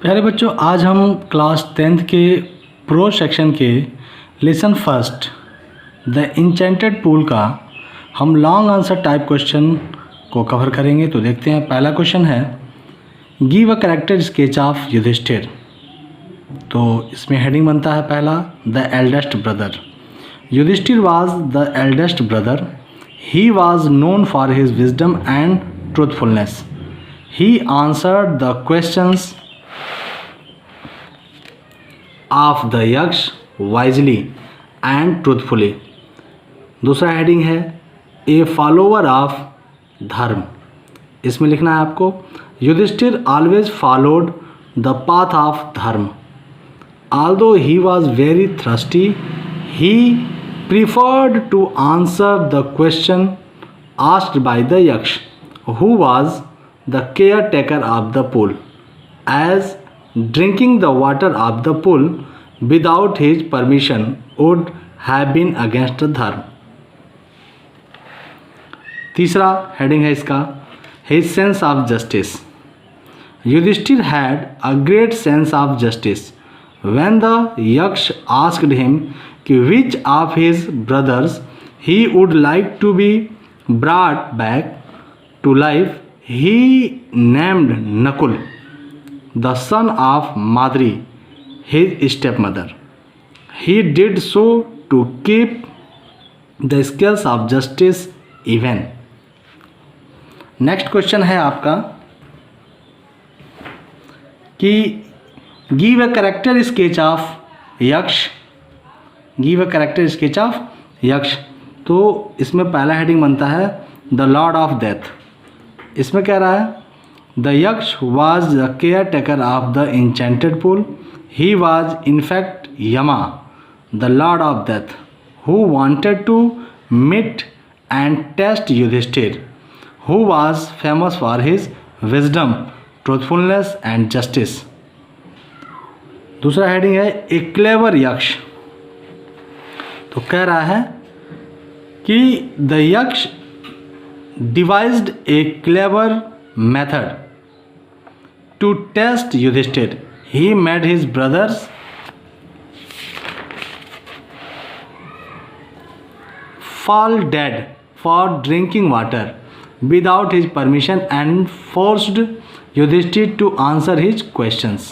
प्यारे बच्चों, आज हम क्लास 10th के प्रो सेक्शन के lesson first the enchanted pool का हम लॉन्ग आंसर टाइप क्वेश्चन को कवर करेंगे। तो देखते हैं, पहला क्वेश्चन है give a character sketch of Yudhishthir. तो इसमें हेडिंग बनता है पहला, the eldest brother. Yudhishthir was the eldest brother. He was known for his wisdom and truthfulness. He answered the questions of the Yaksha wisely and truthfully. दूसरा heading है a follower of dharma. इसमें लिखना है आपको, Yudhishthira always followed the path of dharma. Although he was very thirsty, he preferred to answer the question asked by the Yaksha who was the caretaker of the pool, as drinking the water of the pool without his permission would have been against the dharma। तीसरा हेडिंग है इसका, his sense of justice। Yudhishthir had a great sense of justice when the yaksh asked him which of his brothers he would like to be brought back to life. He named Nakul, the son of Madri, his stepmother. He did so to keep the scales of justice even। Next question है आपका कि give a character sketch of Yaksha. Give a character sketch of Yaksha. तो इसमें पहला heading बनता है the Lord of death. इसमें कह रहा है द यक्ष was the caretaker of the enchanted pool. He was in fact Yama, the lord of death, who wanted to meet and test Yudhishthir, who was famous for his wisdom, truthfulness and justice। दूसरा heading है ए clever यक्ष। तो कह रहा है कि the यक्ष devised a clever method to test Yudhishthir. He made his brothers fall dead for drinking water without his permission and forced Yudhishthir to answer his questions।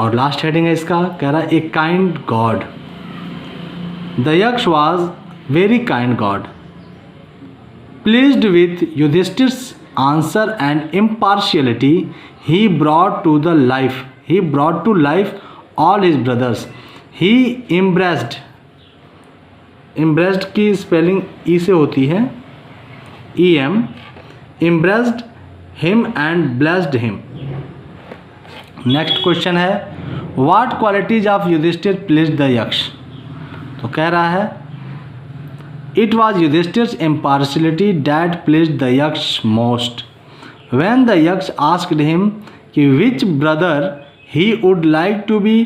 और लास्ट हेडिंग है इसका, कह रहा है ए काइंड गॉड। द यक्ष was very kind God, pleased with Yudhishthir's answer and impartiality. He brought to life all his brothers. He embraced की spelling ई से होती है, EM, embraced him and blessed him। Next question है what qualities of Yudhishthir pleased the yaksh। तो कह रहा है It was Yudhishthir's impartiality that pleased the yaksh most. When the yaksh asked him which brother he would like to be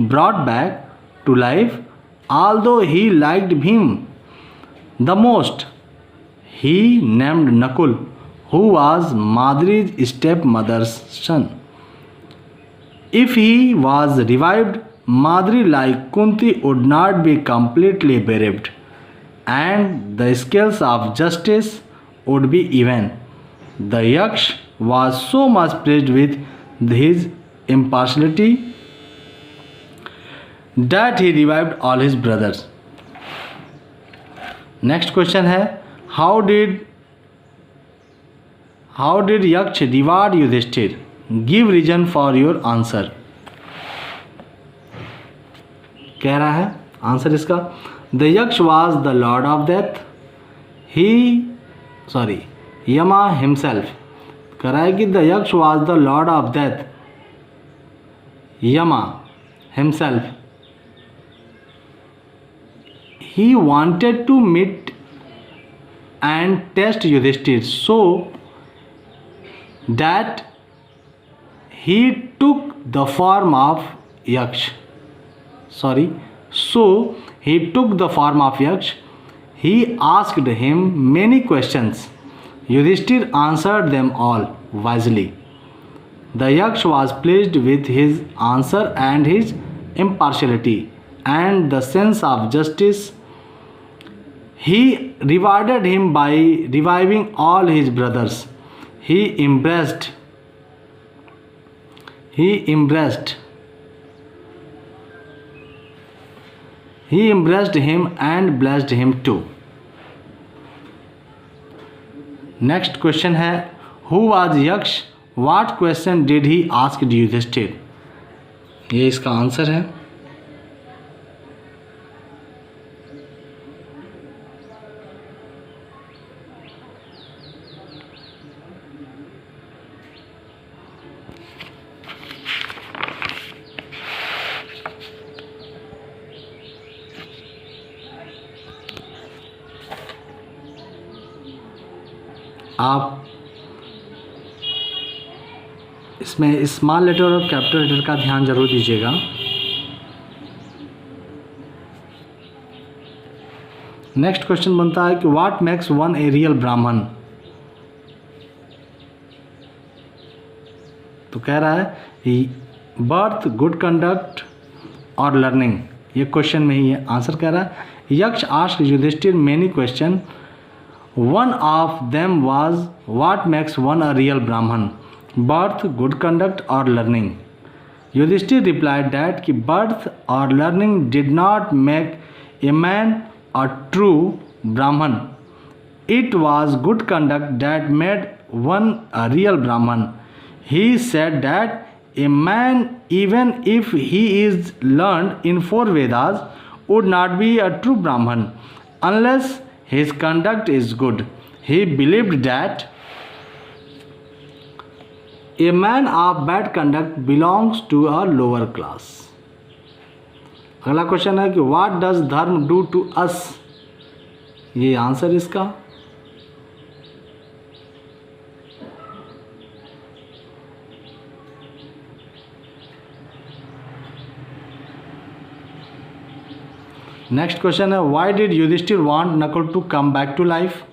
brought back to life, although he liked him the most, he named Nakul, who was Madri's stepmother's son. If he was revived, Madri like Kunti would not be completely bereaved, and the scales of justice would be even. The yaksh was so much pleased with his impartiality that he revived all his brothers। Next question है how did yaksh reward Yudhishthir? Give reason for your answer। कह रहा है answer इसका, The yaksh was the lord of death. Yama himself। कह रहा है कि the yaksh was the lord of death. Yama himself। He wanted to meet and test Yudhishthir, so that he took the form of yaksh। He took the form of yaksh. He asked him many questions. Yudhishthir answered them all wisely। The Yaksh was pleased with his answer and his impartiality and the sense of justice. He rewarded him by reviving all his brothers. He embraced him and blessed him too. Next question है, who was Yaksh? What question did he ask Yudhishthir? ये इसका answer है. आप इसमें small letter और capital letter का ध्यान जरूर दीजिएगा. नेक्स्ट क्वेश्चन बनता है कि what makes one a real Brahmin. तो कह रहा है बर्थ, गुड कंडक्ट और लर्निंग. ये क्वेश्चन में ही है. आंसर कह रहा है Yaksha asked Yudhishthir many question. One of them was what makes one a real Brahman? Birth, good conduct or learning? Yudhishthir replied that कि birth or learning did not make a man a true Brahman. It was good conduct that made one a real Brahman. He said that a man, even if he is learned in 4 Vedas, would not be a true Brahman unless his conduct is good. He believed that a man of bad conduct belongs to a lower class. अगला question है कि what does dharma do to us? ये answer इसका. Next question है why did Yudhishthir want Nakul to come back to life.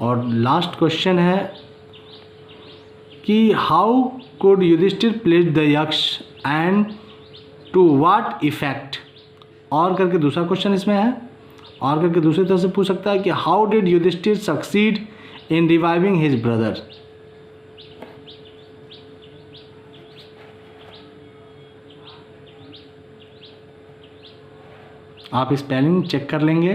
और last question है कि how could Yudhishthir please the Yaksha and to what effect. और करके दूसरा क्वेश्चन इसमें है. और करके दूसरी तरह से पूछ सकता है कि how did Yudhishthir succeed in reviving his brother. आप स्पेलिंग चेक कर लेंगे.